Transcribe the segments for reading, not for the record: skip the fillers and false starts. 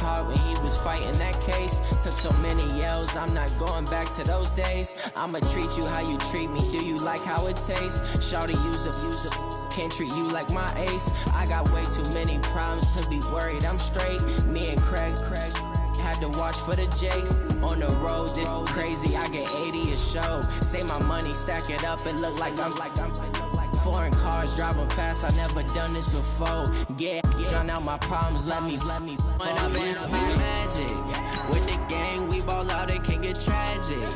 taught when he was fighting that case. Took so many yells, I'm not going back to those days. I'ma treat you how you treat me, do you like how it tastes? Shawty, use up, can't treat you like my ace. I got way too many problems to be worried, I'm straight. Me and Craig had to watch for the Jakes. On the road, this crazy, I get 80 a show. Say my money, stack it up, it look like I'm foreign cars, driving fast, I never done this before. Yeah, drown out my problems, let me When I'm in a beach magic, with the gang, we ball out, it can get tragic.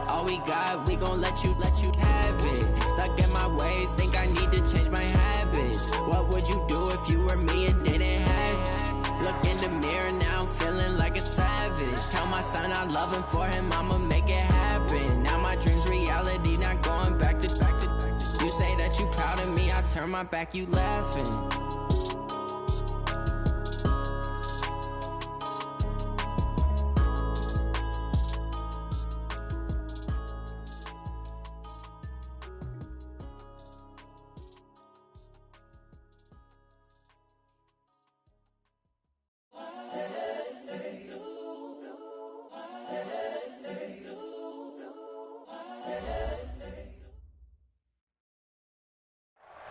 All we got, we gon' let you have it. Stuck in my ways, think I need to change my habits. What would you do if you were me and didn't have it? Look in the mirror now, I'm feeling like a savage. Tell my son I love him, for him I'ma make it happen. Now my dream's reality, not going back to. You say that you proud of me, I turn my back, you laughing.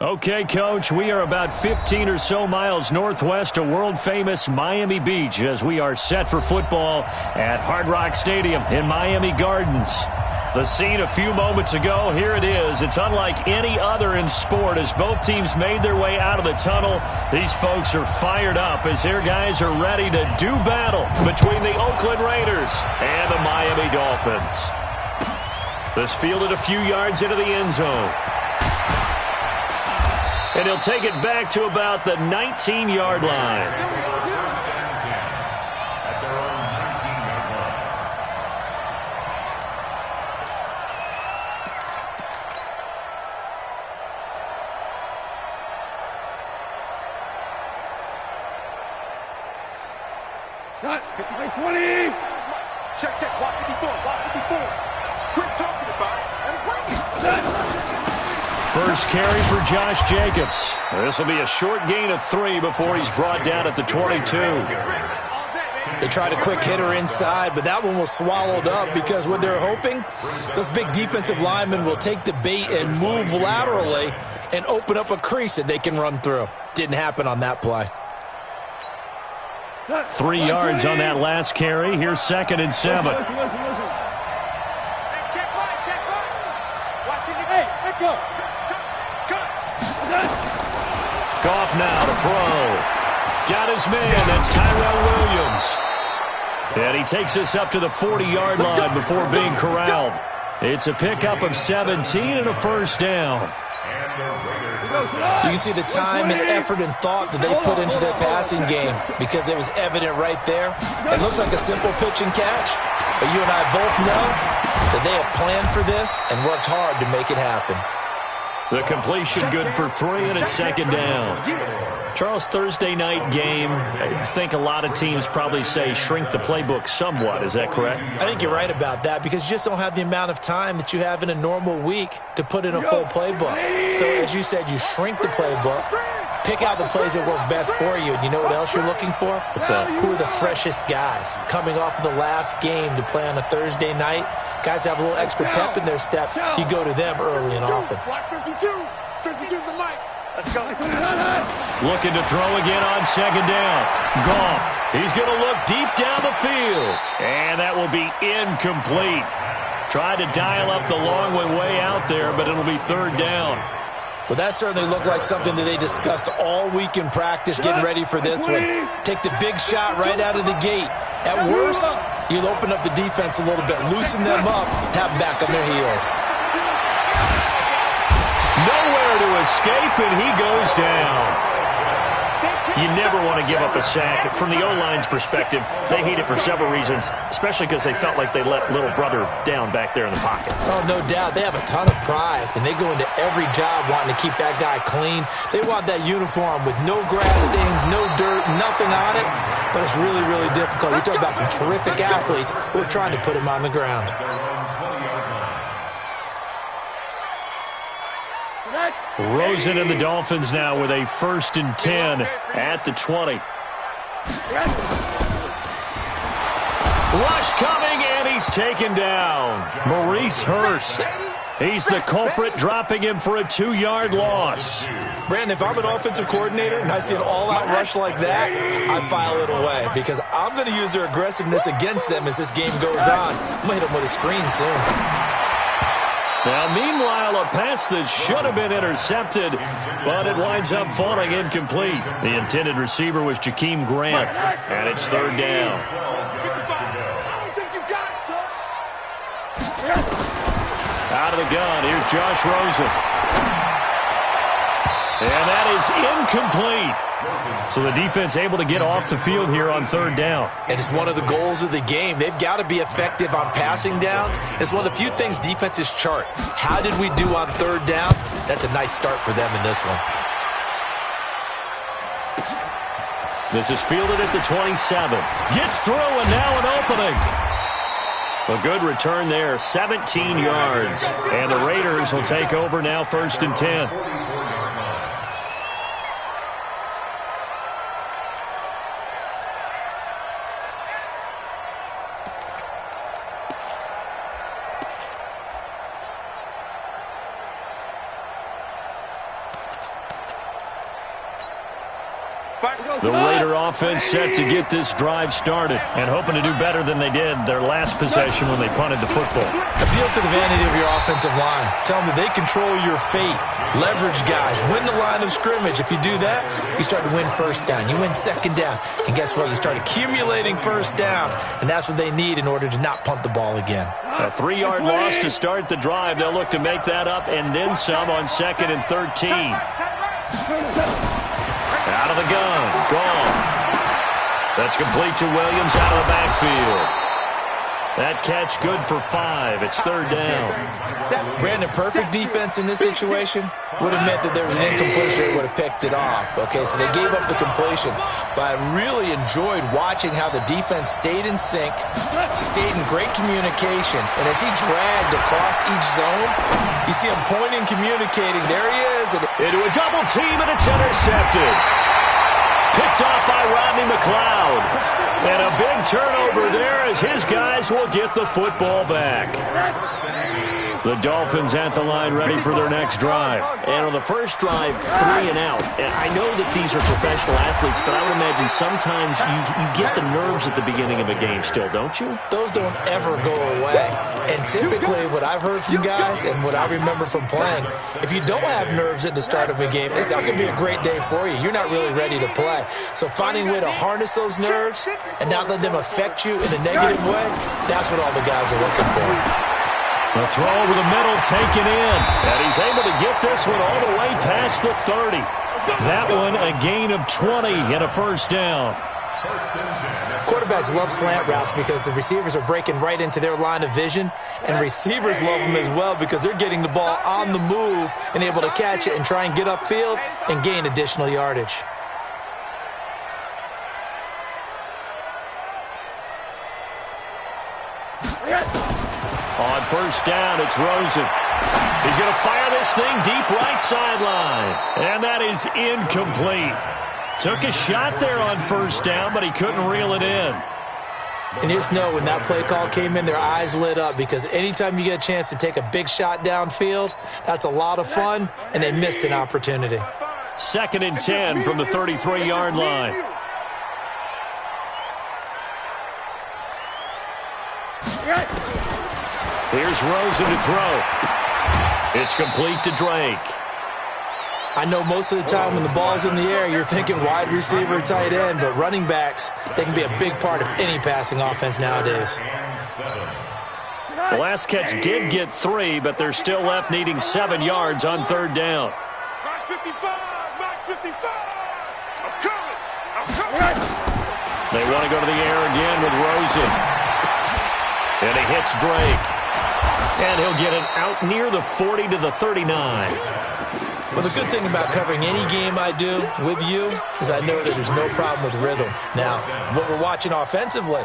Okay, Coach, we are about 15 or so miles northwest of world-famous Miami Beach as we are set for football at Hard Rock Stadium in Miami Gardens. The scene a few moments ago, here it is. It's unlike any other in sport as both teams made their way out of the tunnel. These folks are fired up as their guys are ready to do battle between the Oakland Raiders and the Miami Dolphins. This fielded a few yards into the end zone. And he'll take it back to about the 19-yard line. Cut, 20. Check, block 54, Quit talking about it and wait. First carry for Josh Jacobs. This will be a short gain of 3 before he's brought down at the 22. They tried a quick hitter inside, but that one was swallowed up because what they're hoping, those big defensive linemen will take the bait and move laterally and open up a crease that they can run through. Didn't happen on that play. 3 yards on that last carry. Here's 2nd and 7. Listen. Check right. Watching the eight. Let go. Goff now to throw. Got his man. That's Tyrell Williams. And he takes us up to the 40-yard line before being corralled. It's a pickup of 17 and a first down. You can see the time and effort and thought that they put into their passing game because it was evident right there. It looks like a simple pitch and catch, but you and I both know that they have planned for this and worked hard to make it happen. The completion good for 3, and it's 2nd down. Charles, Thursday night game, I think a lot of teams probably say shrink the playbook somewhat. Is that correct? I think you're right about that because you just don't have the amount of time that you have in a normal week to put in a full playbook. So, as you said, you shrink the playbook, pick out the plays that work best for you, and you know what else you're looking for? What's that? Who are the freshest guys coming off of the last game to play on a Thursday night? Guys have a little extra pep in their step. You go to them early and often. Block 52. 52's the mic. Let's go. Looking to throw again on 2nd down. Goff. He's going to look deep down the field. And that will be incomplete. Tried to dial up the long one way out there, but it'll be 3rd down. Well, that certainly looked like something that they discussed all week in practice getting ready for this one. Take the big shot right out of the gate. At worst, you'll open up the defense a little bit, loosen them up, have them back on their heels. Nowhere to escape, and he goes down. You never want to give up a sack. From the O-line's perspective, they hate it for several reasons, especially because they felt like they let little brother down back there in the pocket. Oh, no doubt. They have a ton of pride, and they go into every job wanting to keep that guy clean. They want that uniform with no grass stains, no dirt, nothing on it, but it's really, really difficult. You're talking about some terrific athletes who are trying to put him on the ground. Rosen and the Dolphins now with a 1st and 10 at the 20. Rush coming, and he's taken down. Maurice Hurst. He's the culprit, dropping him for a 2-yard loss. Brandon, if I'm an offensive coordinator and I see an all-out rush like that, I file it away because I'm going to use their aggressiveness against them as this game goes on. I'm going to hit them with a screen soon. Now, meanwhile, a pass that should have been intercepted, but it winds up falling incomplete. The intended receiver was Jakeem Grant, and it's 3rd down. Out of the gun, here's Josh Rosen. And that is incomplete. So the defense able to get off the field here on 3rd down. And it's one of the goals of the game. They've got to be effective on passing downs. It's one of the few things defenses chart. How did we do on 3rd down? That's a nice start for them in this one. This is fielded at the 27. Gets through, and now an opening. A good return there, 17 yards. And the Raiders will take over now, 1st and 10. The Raider offense set to get this drive started and hoping to do better than they did their last possession when they punted the football. Appeal to the vanity of your offensive line. Tell them that they control your fate. Leverage guys. Win the line of scrimmage. If you do that, you start to win 1st down. You win 2nd down. And guess what? You start accumulating 1st downs. And that's what they need in order to not punt the ball again. A 3-yard loss to start the drive. They'll look to make that up and then some on 2nd and 13. Out of the gun. Gone. That's complete to Williams out of the backfield. That catch good for 5. It's 3rd down. Brandon, perfect defense in this situation would have meant that there was an incompletion. They would have picked it off. Okay, so they gave up the completion. But I really enjoyed watching how the defense stayed in sync, stayed in great communication. And as he dragged across each zone, you see him pointing, communicating. There he is. Into a double team, and it's intercepted. Picked off by Rodney McLeod. And a big turnover there as his guys will get the football back. The Dolphins at the line ready for their next drive. And on the first drive, 3 and out. And I know that these are professional athletes, but I would imagine sometimes you get the nerves at the beginning of a game still, don't you? Those don't ever go away. And typically what I've heard from guys and what I remember from playing, if you don't have nerves at the start of a game, it's not going to be a great day for you. You're not really ready to play. So finding a way to harness those nerves and not let them affect you in a negative way, that's what all the guys are looking for. The throw over the middle taken in. And he's able to get this one all the way past the 30. That one a gain of 20 and a 1st down. Quarterbacks love slant routes because the receivers are breaking right into their line of vision. And receivers love them as well because they're getting the ball on the move and able to catch it and try and get upfield and gain additional yardage. On 1st down, it's Rosen. He's going to fire this thing deep right sideline. And that is incomplete. Took a shot there on 1st down, but he couldn't reel it in. And just know when that play call came in, their eyes lit up because anytime you get a chance to take a big shot downfield, that's a lot of fun, and they missed an opportunity. 2nd and 10 from the 33-yard line. Here's Rosen to throw. It's complete to Drake. I know most of the time when the ball's in the air, you're thinking wide receiver, tight end, but running backs, they can be a big part of any passing offense nowadays. The last catch did get 3, but they're still left needing 7 yards on 3rd down. Mark 55! Mark 55! I'm coming! They want to go to the air again with Rosen. And he hits Drake. And he'll get it out near the 40 to the 39. Well, the good thing about covering any game I do with you is I know that there's no problem with rhythm. Now, what we're watching offensively,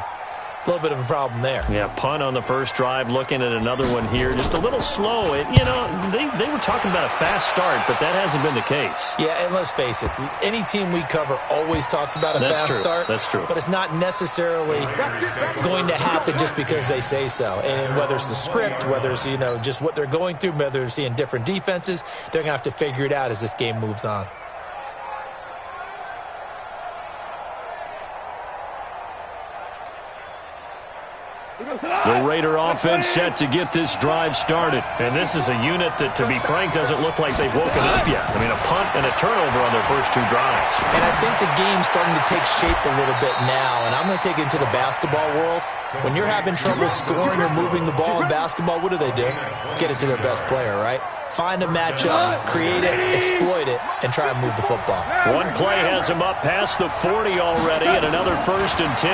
A little bit of a problem there. Yeah, punt on the first drive, looking at another one here. Just a little slow. They were talking about a fast start, but that hasn't been the case. Yeah, and let's face it, any team we cover always talks about a fast start. That's true. But it's not necessarily going to happen just because they say so. And whether it's the script, whether it's, just what they're going through, whether they're seeing different defenses, they're going to have to figure it out as this game moves on. The Raider offense set to get this drive started. And this is a unit that, to be frank, doesn't look like they've woken up yet. I mean, a punt and a turnover on their first two drives. And I think the game's starting to take shape a little bit now. And I'm going to take it into the basketball world. When you're having trouble scoring or moving the ball in basketball, what do? Get it to their best player, right? Find a matchup, create it, exploit it, and try and move the football. One play has him up past the 40 already, and another 1st and 10.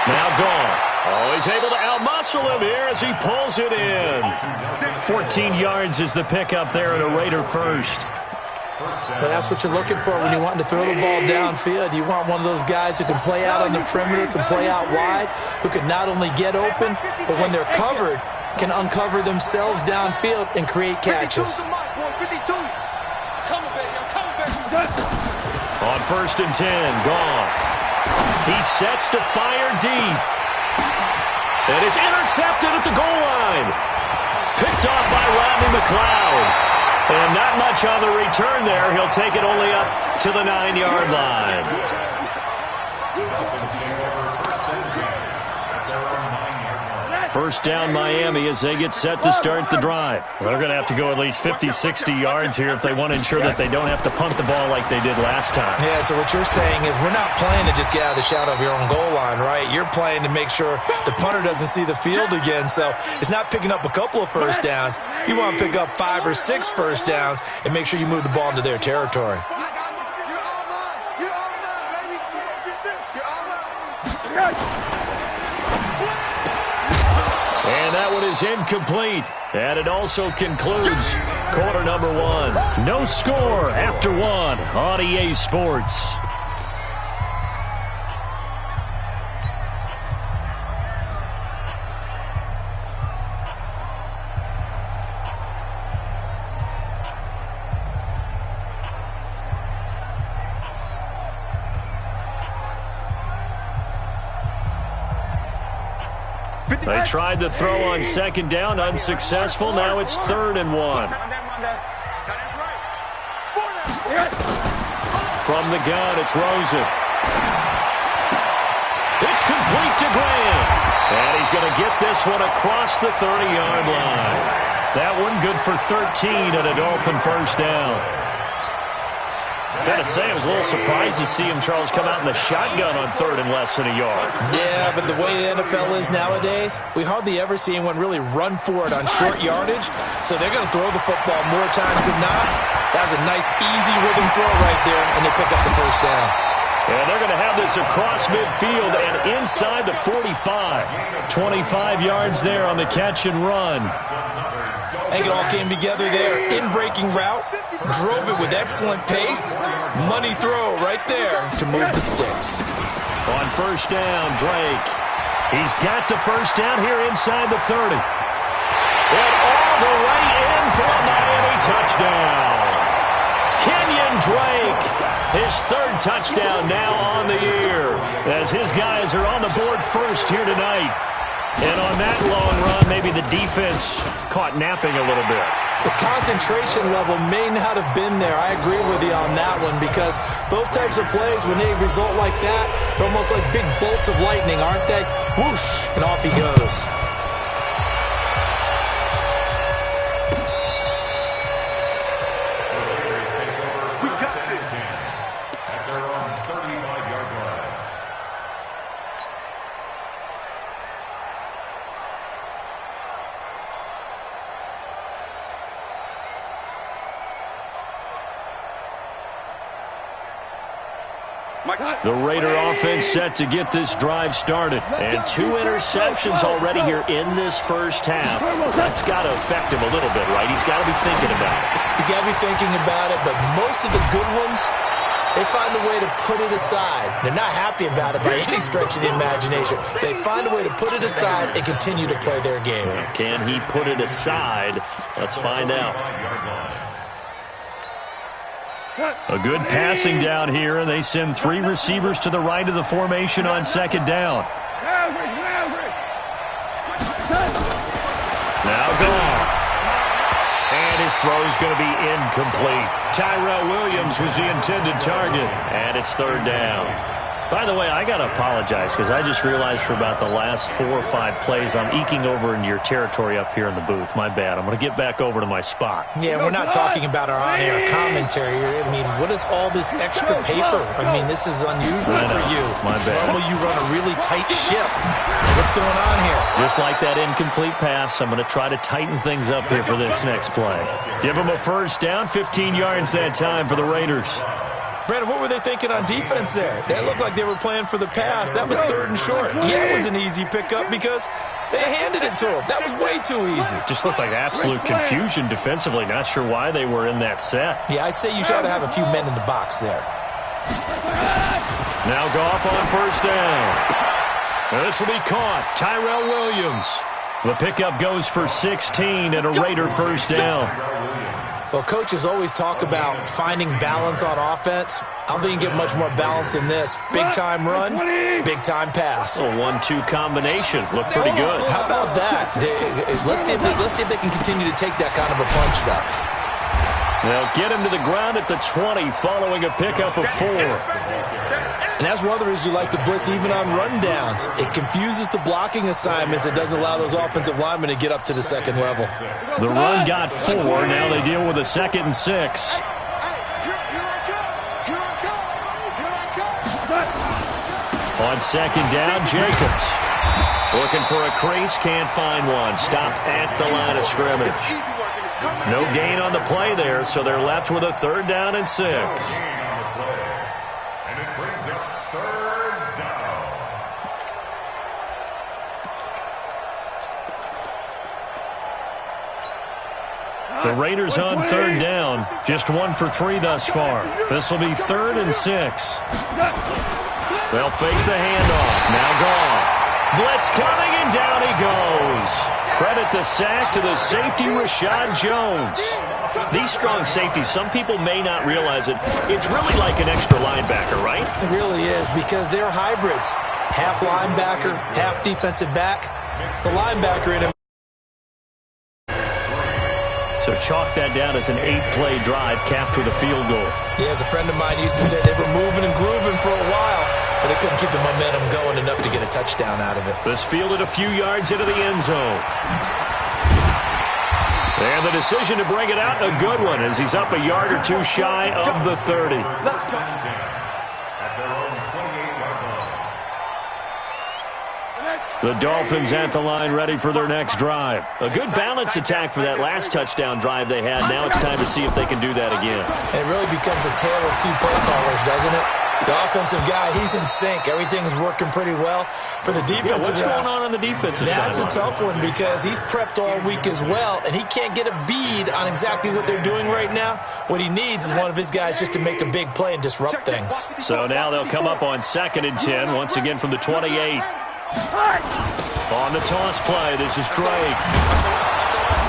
Now gone. Oh, he's able to outmuscle him here as he pulls it in. 14 yards is the pickup there at a Raider first. Well, that's what you're looking for when you're wanting to throw the ball downfield. You want one of those guys who can play out on the perimeter, can play out wide, who can not only get open, but when they're covered, can uncover themselves downfield and create catches. On 1st and 10, Goff. He sets to fire deep. And it's intercepted at the goal line. Picked off by Rodney McLeod. And not much on the return there. He'll take it only up to the 9-yard line. First down Miami as they get set to start the drive. Well, they're going to have to go at least 50, 60 yards here if they want to ensure that they don't have to punt the ball like they did last time. Yeah, so what you're saying is we're not playing to just get out of the shadow of your own goal line, right? You're playing to make sure the punter doesn't see the field again. So it's not picking up a couple of first downs. You want to pick up 5 or 6 first downs and make sure you move the ball into their territory. And that one is incomplete. And it also concludes quarter number 1. No score after 1 on EA Sports. They tried to throw on second down, unsuccessful. Now it's 3rd and 1. From the gun, it's Rosen. It's complete to Graham. And he's going to get this one across the 30-yard line. That one good for 13 and a Dolphin first down. Gotta say, I was a little surprised to see him, Charles, come out in the shotgun on 3rd and less than a yard. Yeah, but the way the NFL is nowadays, we hardly ever see anyone really run for it on short yardage. So they're going to throw the football more times than not. That was a nice, easy rhythm throw right there, and they pick up the first down. And they're going to have this across midfield and inside the 45. 25 yards there on the catch and run. I think it all came together there. In-breaking route, drove it with excellent pace. Money throw right there to move the sticks. On first down, Drake. He's got the first down here inside the 30. And all the way in for a Miami touchdown. Kenyon Drake, his 3rd touchdown now on the year, as his guys are on the board first here tonight. And on that long run, maybe the defense caught napping a little bit. The concentration level may not have been there. I agree with you on that one, because those types of plays, when they result like that, they're almost like big bolts of lightning, aren't they? Whoosh, and off he goes. The Raider offense set to get this drive started. And 2 interceptions already here in this first half. That's got to affect him a little bit, right? He's got to be thinking about it. He's got to be thinking about it, but most of the good ones They find a way to put it aside. They're not happy about it by any stretch of the imagination. They find a way to put it aside and continue to play their game. Can he put it aside? Let's find out. A good passing down here, and they send 3 receivers to the right of the formation on second down. Now Goff. And his throw's going to be incomplete. Tyrell Williams was the intended target, and it's third down. By the way, I got to apologize because I just realized for about the last 4 or 5 plays I'm eking over into your territory up here in the booth. My bad. I'm going to get back over to my spot. Yeah, we're not talking about our on-air commentary here. I mean, what is all this extra paper? I mean, this is unusual for you. My bad. Normally you run a really tight ship. What's going on here? Just like that incomplete pass, I'm going to try to tighten things up here for this next play. Give them a first down, 15 yards that time for the Raiders. Brandon, what were they thinking on defense there? They looked like they were playing for the pass. That was 3rd and short. Yeah, it was an easy pickup because they handed it to him. That was way too easy. Just looked like absolute confusion defensively. Not sure why they were in that set. Yeah, I'd say you try to have a few men in the box there. Now Goff on first down. This will be caught. Tyrell Williams. The pickup goes for 16 and a Raider first down. Well, coaches always talk about finding balance on offense. I don't think you can get much more balance than this. Big-time run, big-time pass. A 1-2 combination. Looked pretty good. How about that? Let's see if they can continue to take that kind of a punch, though. They'll get him to the ground at the 20 following a pickup of 4. And that's one of the reasons you like to blitz even on rundowns. It confuses the blocking assignments. It doesn't allow those offensive linemen to get up to the second level. The run got 4. Now they deal with a 2nd and 6. On second down, Jacobs. Looking for a crease, can't find one. Stopped at the line of scrimmage. No gain on the play there, so they're left with a 3rd down and 6. The Raiders on 3rd down. Just 1 for 3 thus far. This will be 3rd and 6. They'll fake the handoff. Now Goff. Blitz coming, and down he goes. Credit the sack to the safety, Rashad Jones. These strong safeties, some people may not realize it. It's really like an extra linebacker, right? It really is, because they're hybrids. Half linebacker, half defensive back. The linebacker in him. So chalk that down as an 8-play drive capped with a field goal. Yeah, as a friend of mine used to say, they were moving and grooving for a while, but they couldn't keep the momentum going enough to get a touchdown out of it. This fielded a few yards into the end zone. And the decision to bring it out, a good one, as he's up a yard or 2 shy of the 30. The Dolphins at the line ready for their next drive. A good balance attack for that last touchdown drive they had. Now it's time to see if they can do that again. It really becomes a tale of 2 play callers, doesn't it? The offensive guy, he's in sync. Everything's working pretty well. For the defensive guy, what's going on the defensive side? That's a tough one because he's prepped all week as well, and he can't get a bead on exactly what they're doing right now. What he needs is one of his guys just to make a big play and disrupt things. So now they'll come up on 2nd and 10, once again from the 28. On the toss play, this is Drake.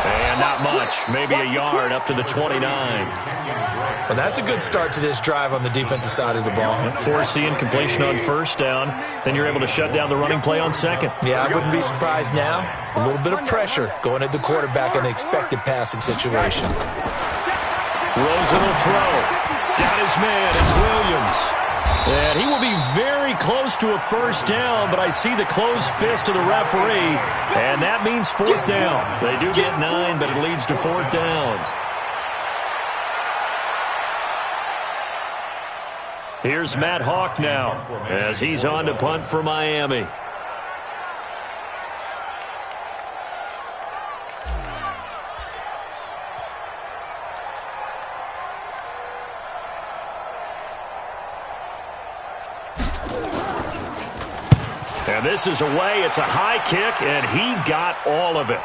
And not much, maybe a yard up to the 29. Well, that's a good start to this drive on the defensive side of the ball. Force the incompletion on first down. Then you're able to shut down the running play on 2nd. Yeah, I wouldn't be surprised now. A little bit of pressure going at the quarterback in an expected passing situation. Rosen will throw. Got his man. It's Williams. And he will be very close to a first down, but I see the closed fist of the referee, and that means 4th down. They do get 9, but it leads to 4th down. Here's Matt Hawk now, as he's on to punt for Miami. And this is away. It's a high kick, and he got all of it.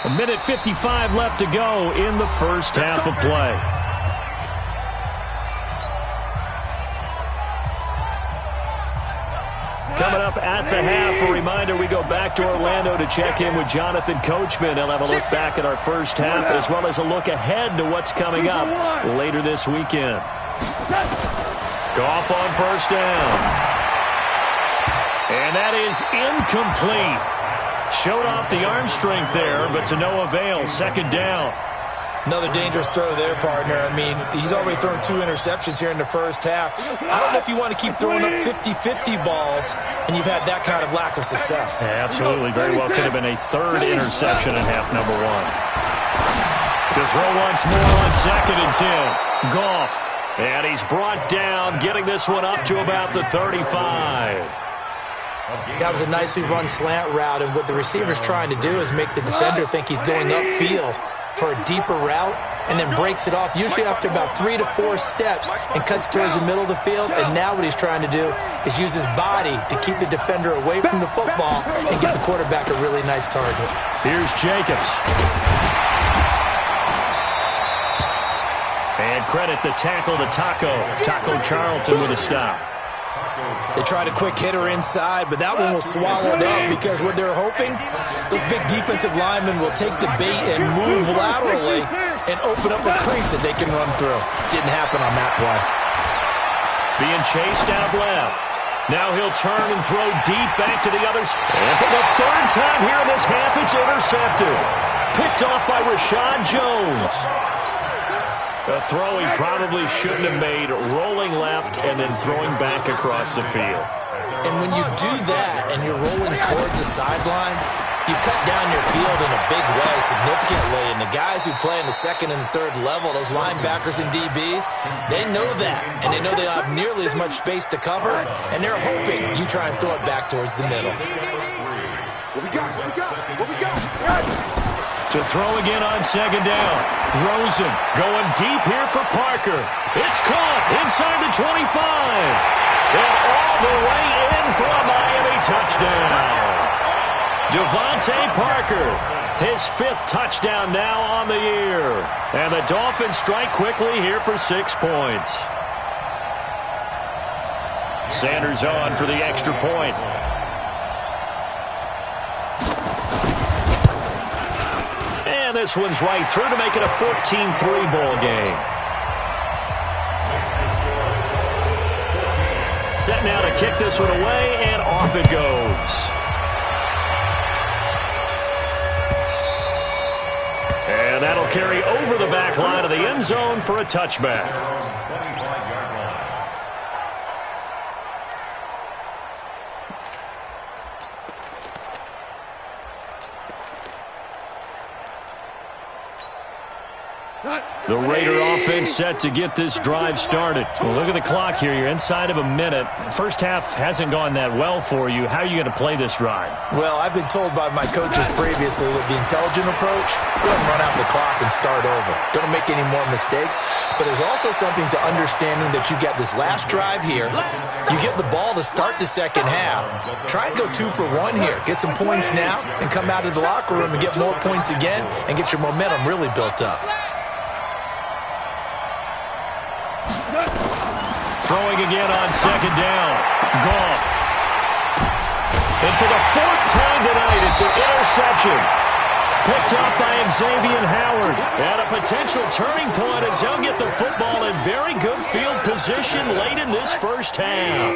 1:55 left to go in the first half of play. Coming up at the half, a reminder, we go back to Orlando to check in with Jonathan Coachman. He'll have a look back at our first half as well as a look ahead to what's coming up later this weekend. Goff on first down. And that is incomplete. Showed off the arm strength there, but to no avail. Second down. Another dangerous throw there, partner. I mean, he's already thrown 2 interceptions here in the first half. I don't know if you want to keep throwing up 50-50 balls, and you've had that kind of lack of success. Yeah, absolutely. Very well could have been a 3rd interception in half number 1. To throw once more on 2nd and 10. Goff. And he's brought down, getting this one up to about the 35. That was a nicely run slant route, and what the receiver's trying to do is make the defender think he's going upfield for a deeper route, and then breaks it off, usually after about 3 to 4 steps, and cuts towards the middle of the field. And now what he's trying to do is use his body to keep the defender away from the football and get the quarterback a really nice target. Here's Jacobs. And credit the tackle to Taco Charlton with a stop. They tried a quick hitter inside, but that one was swallowed up because what they're hoping, those big defensive linemen will take the bait and move laterally and open up a crease that they can run through. Didn't happen on that play. Being chased out left. Now he'll turn and throw deep back to the other side. And for the 3rd time here in this half, it's intercepted. Picked off by Rashad Jones. A throw he probably shouldn't have made, rolling left and then throwing back across the field. And when you do that and you're rolling towards the sideline, you cut down your field in a big way, significantly. And the guys who play in the 2nd and 3rd level, those linebackers and DBs, they know that. And they know they don't have nearly as much space to cover, and they're hoping you try and throw it back towards the middle. What we got? To throw again on 2nd down. Rosen going deep here for Parker. It's caught inside the 25. And all the way in for a Miami touchdown. Devontae Parker, his 5th touchdown now on the year. And the Dolphins strike quickly here for 6 points. Sanders on for the extra point. And this one's right through to make it a 14-3 ball game. Set now to kick this one away, and off it goes. And that'll carry over the back line of the end zone for a touchback. The Raider offense set to get this drive started. Well, look at the clock here. You're inside of a minute. First half hasn't gone that well for you. How are you going to play this drive? Well, I've been told by my coaches previously that the intelligent approach, go ahead and run out the clock and start over. Don't make any more mistakes. But there's also something to understanding that you get this last drive here. You get the ball to start the 2nd half. Try and go 2 for 1 here. Get some points now and come out of the locker room and get more points again and get your momentum really built up. Throwing again on 2nd down. Goff. And for the 4th time tonight, it's an interception. Picked up by Xavier Howard. And a potential turning point as they'll get the football in very good field position late in this first half.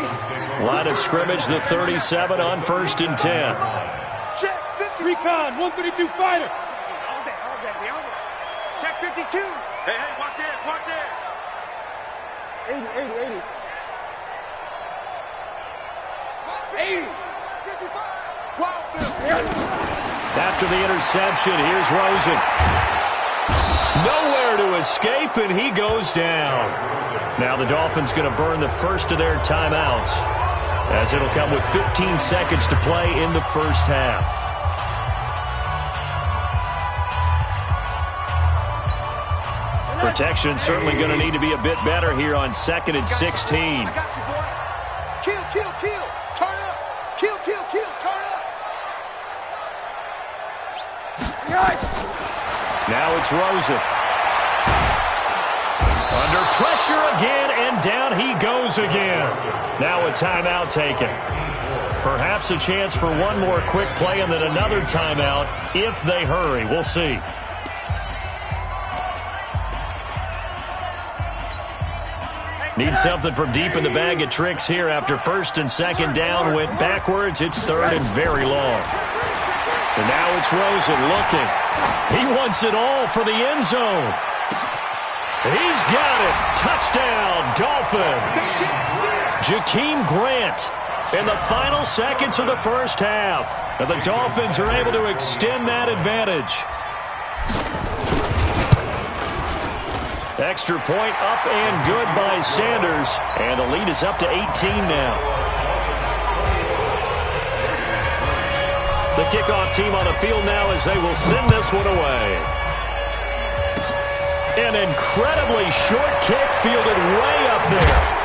Line of scrimmage, the 37 on 1st and 10. Check 50. Recon, 132 fighter. All day. Check 52. Hey, watch it. 80. 80. 55. Wow. After the interception, here's Rosen. Nowhere to escape, and he goes down. Now the Dolphins going to burn the first of their timeouts, as it'll come with 15 seconds to play in the first half. Protection certainly going to need to be a bit better here on 2nd and 16. I got you, boy. Kill. Turn up. Kill. Turn up. Now it's Rosen. Under pressure again, and down he goes again. Now a timeout taken. Perhaps a chance for one more quick play and then another timeout if they hurry. We'll see. Need something from deep in the bag of tricks here after first and second down went backwards. It's third and very long. And now it's Rosen looking. He wants it all for the end zone. He's got it. Touchdown, Dolphins. Jakeem Grant in the final seconds of the first half. And the Dolphins are able to extend that advantage. Extra point up and good by Sanders. And the lead is up to 18 now. The kickoff team on the field now as they will send this one away. An incredibly short kick fielded way up there.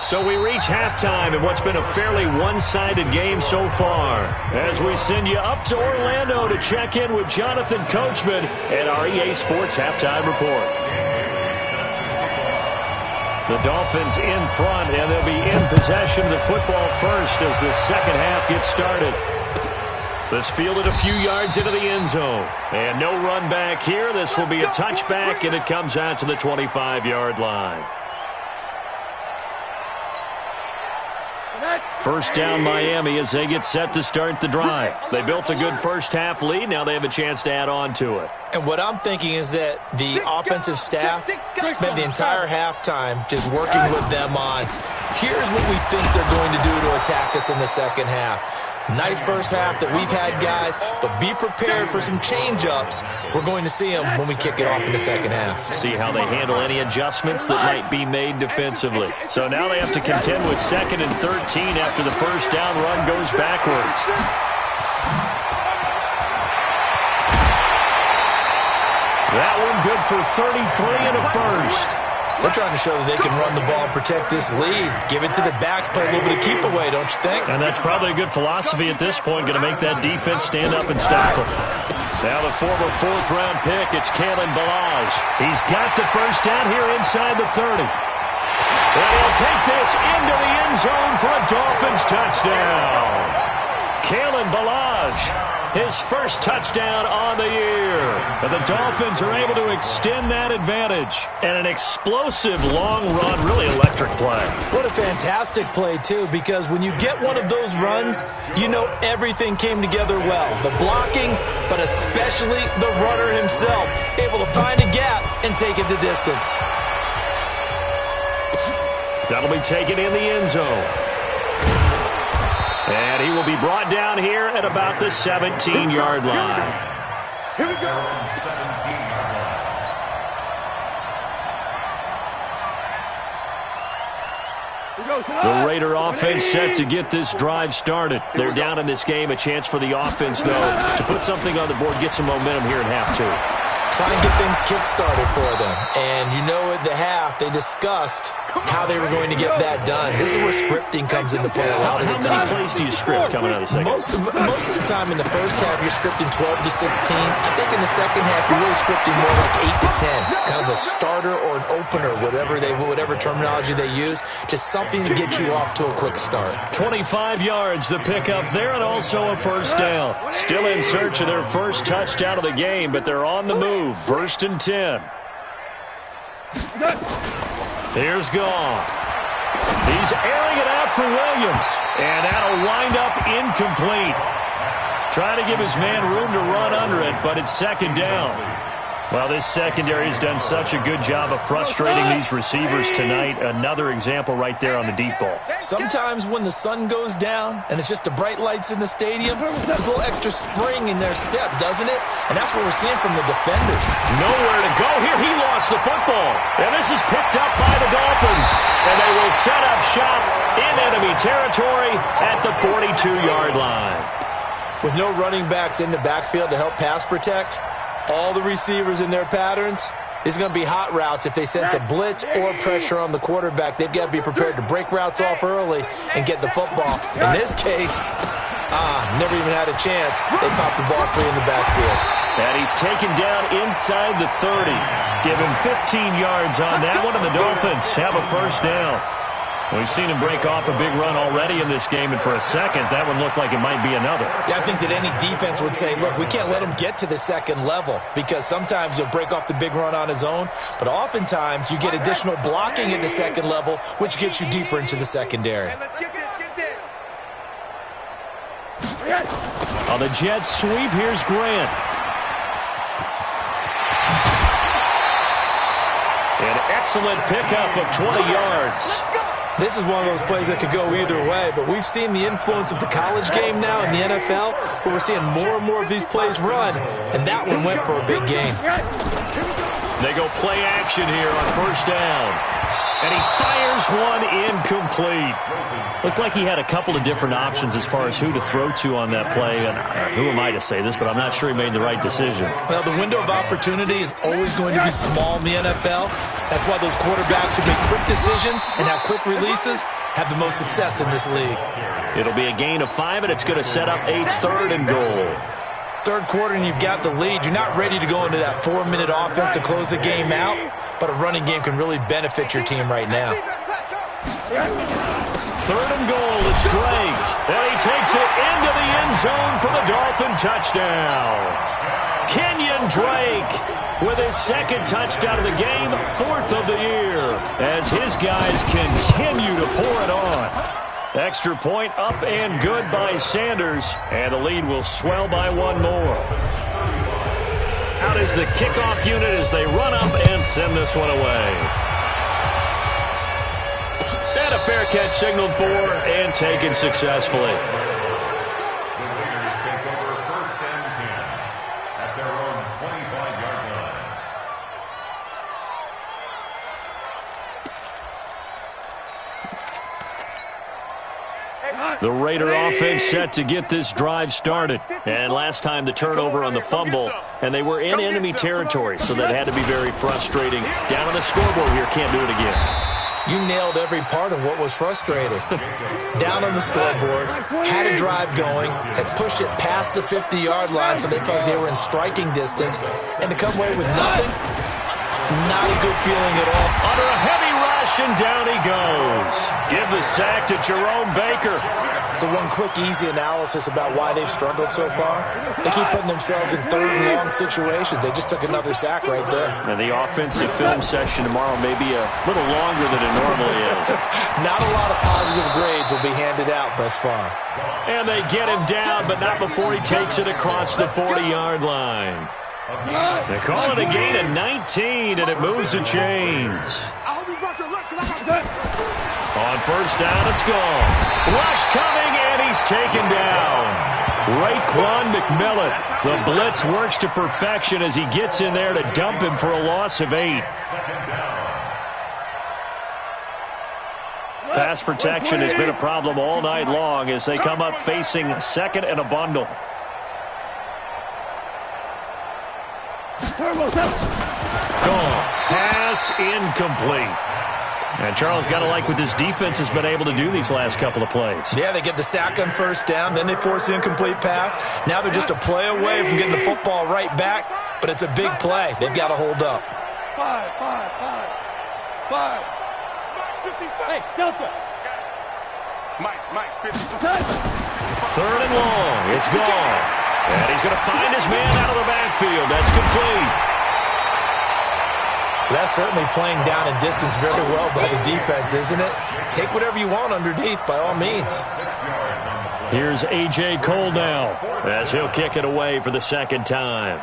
So we reach halftime in what's been a fairly one-sided game so far. As we send you up to Orlando to check in with Jonathan Coachman at our EA Sports Halftime Report. The Dolphins in front, and they'll be in possession of the football first as the second half gets started. This fielded a few yards into the end zone. And no run back here. This will be a touchback, and it comes out to the 25-yard line. First down Miami as they get set to start the drive. They built a good first-half lead. Now they have a chance to add on to it. And what I'm thinking is that the offensive staff spent the entire halftime just working with them on, here's what we think they're going to do to attack us in the second half. Nice first half that we've had, guys, but be prepared for some change-ups. We're going to see them when we kick it off in the second half. See how they handle any adjustments that might be made defensively. So now they have to contend with 2nd and 13 after the first down run goes backwards. That one good for 33 and a first. They're trying to show that they can run the ball and protect this lead. Give it to the backs, play a little bit of keep away, don't you think? And that's probably a good philosophy at this point, going to make that defense stand up and stop them. Now the former 4th-round pick, it's Kalen Ballage. He's got the first down here inside the 30. And he'll take this into the end zone for a Dolphins touchdown. Kalen Ballage, his first touchdown on the year. And the Dolphins are able to extend that advantage. And an explosive long run, really electric play. What a fantastic play, too, because when you get one of those runs, you know everything came together well. The blocking, but especially the runner himself, able to find a gap and take it the distance. That'll be taken in the end zone. And he will be brought down here at about the 17-yard line. Here we go. The Raider offense set to get this drive started. They're down in this game. A chance for the offense, though, to put something on the board, get some momentum here in half two. Try and get things kick-started for them. And you know at the half, they discussed how they were going to get that done. This is where scripting comes into play a lot of the time. How many plays do you script coming out of the second? Most of the time in the first half, you're scripting 12 to 16. I think in the second half, you're really scripting more like 8 to 10. Kind of a starter or an opener, whatever terminology they use. Just something to get you off to a quick start. 25 yards, the pickup there, and also a first down. Still in search of their first touchdown of the game, but they're on the move. 1st and 10. Here's Goff. He's airing it out for Williams. And that'll wind up incomplete. Trying to give his man room to run under it, but it's 2nd down. Well, this secondary has done such a good job of frustrating these receivers tonight. Another example right there on the deep ball. Sometimes when the sun goes down and it's just the bright lights in the stadium, there's a little extra spring in their step, doesn't it? And that's what we're seeing from the defenders. Nowhere to go here. He lost the football. And this is picked up by the Dolphins. And they will set up shop in enemy territory at the 42-yard line. With no running backs in the backfield to help pass protect, all the receivers in their patterns, it's going to be hot routes if they sense a blitz or pressure on the quarterback. They've got to be prepared to break routes off early and get the football. In this case, never even had a chance. They popped the ball free in the backfield. And he's taken down inside the 30. Give him 15 yards on that one, and the Dolphins have a first down. We've seen him break off a big run already in this game, and for a second, that one looked like it might be another. Yeah, I think that any defense would say, look, we can't let him get to the second level because sometimes he'll break off the big run on his own, but oftentimes you get additional blocking at the second level, which gets you deeper into the secondary. Hey, let's get this, On the Jets sweep, here's Grant. An excellent pickup of 20 yards. This is one of those plays that could go either way, but we've seen the influence of the college game now in the NFL, where we're seeing more and more of these plays run, and that one went for a big gain. They go play action here on first down. And he fires one incomplete. Looked like he had a couple of different options as far as who to throw to on that play. And who am I to say this, but I'm not sure he made the right decision. Well, the window of opportunity is always going to be small in the NFL. That's why those quarterbacks who make quick decisions and have quick releases have the most success in this league. It'll be a gain of 5, and it's going to set up a 3rd and goal. Third quarter and you've got the lead. You're not ready to go into that 4-minute offense to close the game out, but a running game can really benefit your team right now. 3rd and goal, it's Drake. And he takes it into the end zone for the Dolphin touchdown. Kenyon Drake with his 2nd touchdown of the game, 4th of the year, as his guys continue to pour it on. Extra point up and good by Sanders, and the lead will swell by 1 more. Out is the kickoff unit as they run up and send this one away. And a fair catch signaled for and taken successfully. The Raider offense set to get this drive started. And last time the turnover on the fumble, and they were in enemy territory, so that had to be very frustrating. Down on the scoreboard here, can't do it again. You nailed every part of what was frustrating. Down on the scoreboard, had a drive going, had pushed it past the 50-yard line so they felt like they were in striking distance, and to come away with nothing, not a good feeling at all. Under a heavy rush, and down he goes. Give the sack to Jerome Baker. So one quick, easy analysis about why they've struggled so far. They keep putting themselves in 3rd and long situations. They just took another sack right there. And the offensive film session tomorrow may be a little longer than it normally is. Not a lot of positive grades will be handed out thus far. And they get him down, but not before he takes it across the 40-yard line. They call it a gain of 19, and it moves the chains. On first down, it's gone. Rush coming, and he's taken down. Raekwon McMillan. The blitz works to perfection as he gets in there to dump him for a loss of 8. Pass protection has been a problem all night long as they come up facing 2nd and a bundle. Gone. Pass incomplete. And Charles, got to like what this defense has been able to do these last couple of plays. Yeah, they get the sack on first down, then they force the incomplete pass. Now they're just a play away from getting the football right back, but it's a big play. They've got to hold up. 5. Hey, Delta. Mike, 55. 3rd and long. It's gone. And he's going to find his man out of the backfield. That's complete. That's certainly playing down in distance very well by the defense, isn't it? Take whatever you want underneath, by all means. Here's A.J. Cole now, as he'll kick it away for the 2nd time.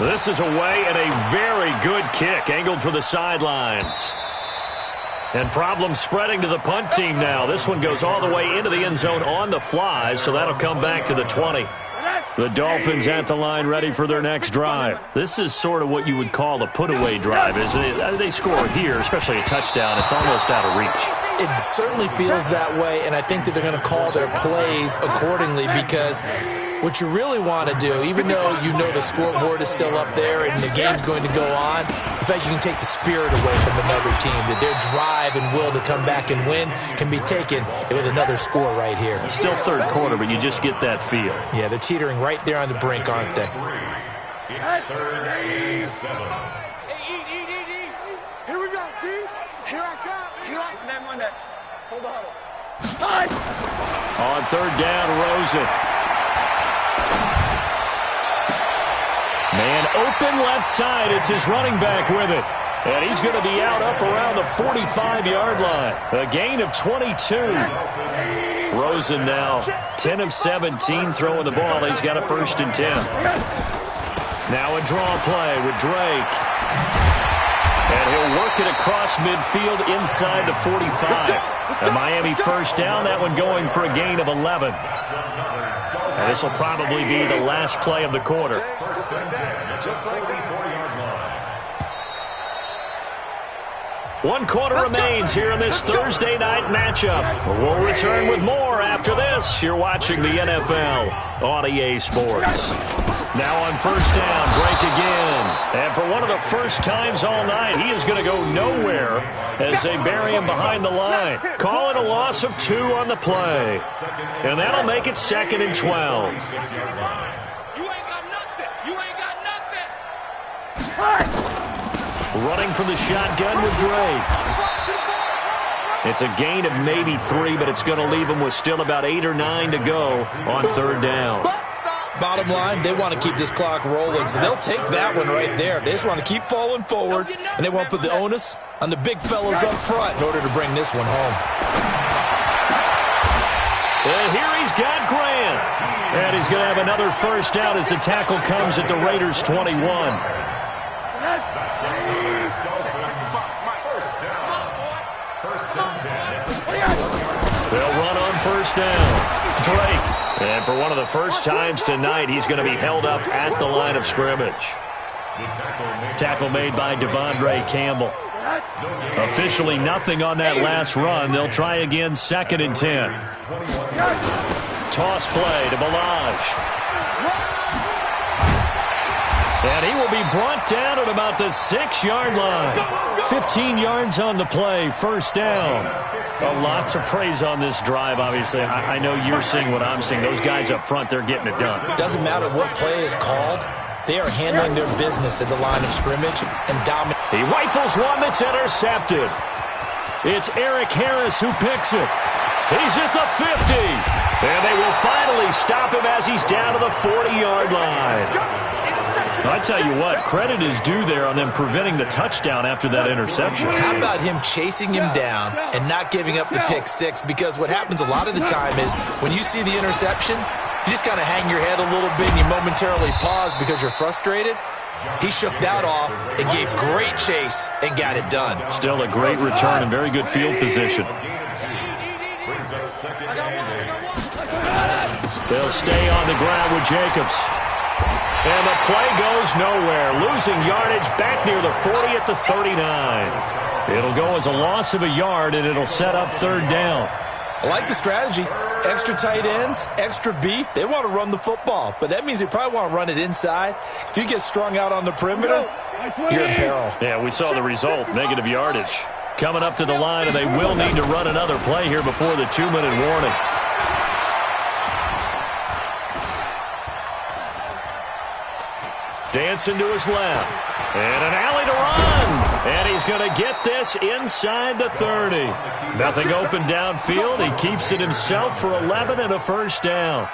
This is away, and a very good kick, angled for the sidelines. And problems spreading to the punt team now. This one goes all the way into the end zone on the fly, so that'll come back to the 20. The Dolphins at the line ready for their next drive. This is sort of what you would call a put-away drive, isn't it? They score here, especially a touchdown. It's almost out of reach. It certainly feels that way, and I think that they're going to call their plays accordingly because what you really want to do, even though you know the scoreboard is still up there and the game's going to go on, in fact, you can take the spirit away from another team, that their drive and will to come back and win can be taken with another score right here. It's still 3rd quarter, but you just get that feel. Yeah, they're teetering right there on the brink, aren't they? It's 3rd and 7. Hey, eat. Here we go, D. Here I come. Here I come. Hold on. On 3rd down, Rosen. Man open left side. It's his running back with it. And he's going to be out up around the 45-yard line. A gain of 22. Rosen now 10 of 17 throwing the ball. He's got a 1st and 10. Now a draw play with Drake. And he'll work it across midfield inside the 45. A Miami 1st down. That one going for a gain of 11. And this will probably be the last play of the quarter. Just like that. 4-yard line. 1 quarter remains here in this Thursday night matchup. We'll return with more after this. You're watching the NFL on EA Sports. Now on 1st down, Drake again. And for one of the first times all night, he is going to go nowhere as they bury him behind the line. Calling a loss of 2 on the play. And that'll make it 2nd and 12. You ain't got nothing. You ain't got nothing. Running from the shotgun with Drake. It's a gain of maybe 3, but it's going to leave him with still about 8 or 9 to go on 3rd down. Bottom line, they want to keep this clock rolling, so they'll take that one right there. They just want to keep falling forward, and they want to put the onus on the big fellas up front in order to bring this one home. And here he's got Grant. And he's going to have another 1st down as the tackle comes at the Raiders' 21. They'll run on 1st down. Drake. And for one of the first times tonight, he's going to be held up at the line of scrimmage. Tackle made by Devondre Campbell. Officially nothing on that last run. They'll try again 2nd and 10. Toss play to Balaj. And he will be brought down at about the 6-yard line. 15 yards on the play, 1st down. A lot to praise on this drive, obviously. I know you're seeing what I'm seeing. Those guys up front, they're getting it done. Doesn't matter what play is called. They are handling their business at the line of scrimmage and dominating. He rifles one that's intercepted. It's Eric Harris who picks it. He's at the 50. And they will finally stop him as he's down to the 40-yard line. I tell you what, credit is due there on them preventing the touchdown after that interception. How about him chasing him down and not giving up the pick 6? Because what happens a lot of the time is when you see the interception, you just kind of hang your head a little bit and you momentarily pause because you're frustrated. He shook that off and gave great chase and got it done. Still a great return and very good field position. They'll stay on the ground with Jacobs. And the play goes nowhere. Losing yardage back near the 40 at the 39. It'll go as a loss of a yard, and it'll set up 3rd down. I like the strategy. Extra tight ends, extra beef. They want to run the football, but that means they probably want to run it inside. If you get strung out on the perimeter, you're in peril. Yeah, we saw the result, negative yardage. Coming up to the line, and they will need to run another play here before the 2-minute warning. Dancing to his left. And an alley to run. And he's going to get this inside the 30. Nothing open downfield. He keeps it himself for 11 and a 1st down.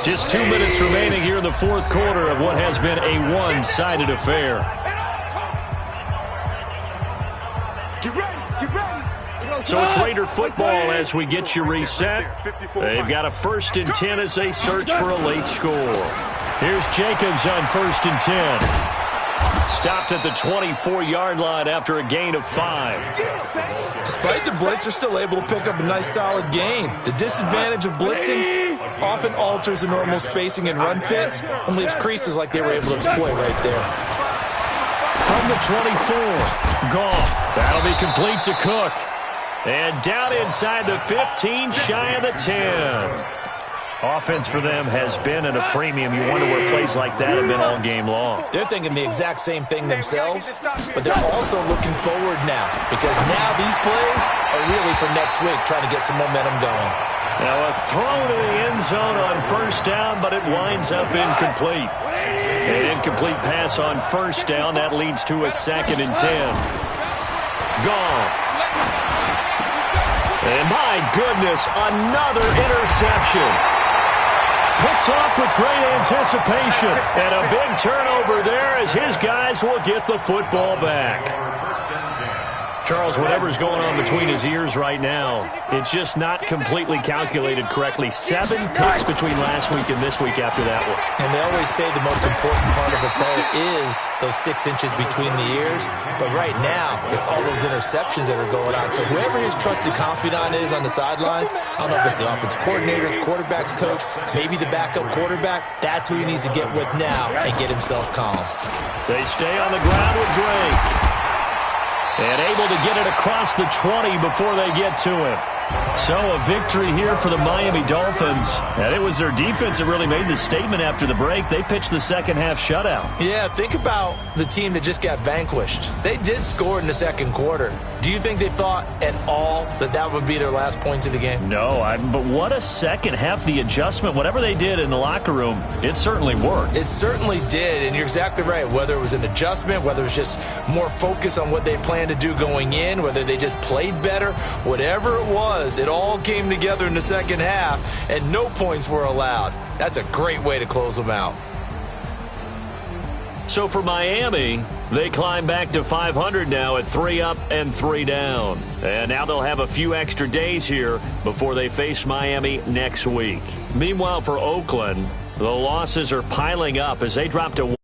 Just 2 minutes remaining here in the 4th quarter of what has been a one-sided affair. So it's Raider football as we get you reset. They've got a 1st and 10 as they search for a late score. Here's Jacobs on 1st and 10. Stopped at the 24-yard line after a gain of 5. Despite the blitz, they're still able to pick up a nice solid gain. The disadvantage of blitzing often alters the normal spacing and run fits and leaves creases like they were able to exploit right there. From the 24, Goff. That'll be complete to Cook. And down inside the 15, shy of the 10. Offense for them has been at a premium. You wonder where plays like that have been all game long. They're thinking the exact same thing themselves, but they're also looking forward now because now these plays are really for next week, trying to get some momentum going. Now a throw to the end zone on 1st down, but it winds up incomplete. An incomplete pass on first down. That leads to a 2nd and 10. Goff. And my goodness, another interception. Picked off with great anticipation. And a big turnover there as his guys will get the football back. Charles, whatever's going on between his ears right now, it's just not completely calculated correctly. 7 picks between last week and this week after that one. And they always say the most important part of a play is those 6 inches between the ears. But right now, it's all those interceptions that are going on. So whoever his trusted confidant is on the sidelines, I don't know if it's the offensive coordinator, the quarterback's coach, maybe the backup quarterback, that's who he needs to get with now and get himself calm. They stay on the ground with Drake. And able to get it across the 20 before they get to him. So a victory here for the Miami Dolphins. And it was their defense that really made the statement after the break. They pitched the second half shutout. Yeah, think about the team that just got vanquished. They did score in the second quarter. Do you think they thought at all that that would be their last points of the game? No, but what a second half. The adjustment, whatever they did in the locker room, it certainly worked. It certainly did, and you're exactly right. Whether it was an adjustment, whether it was just more focus on what they planned to do going in, whether they just played better, whatever it was, it all came together in the second half, and no points were allowed. That's a great way to close them out. So for Miami, they climb back to 500 now at 3 up and 3 down. And now they'll have a few extra days here before they face Miami next week. Meanwhile, for Oakland, the losses are piling up as they drop to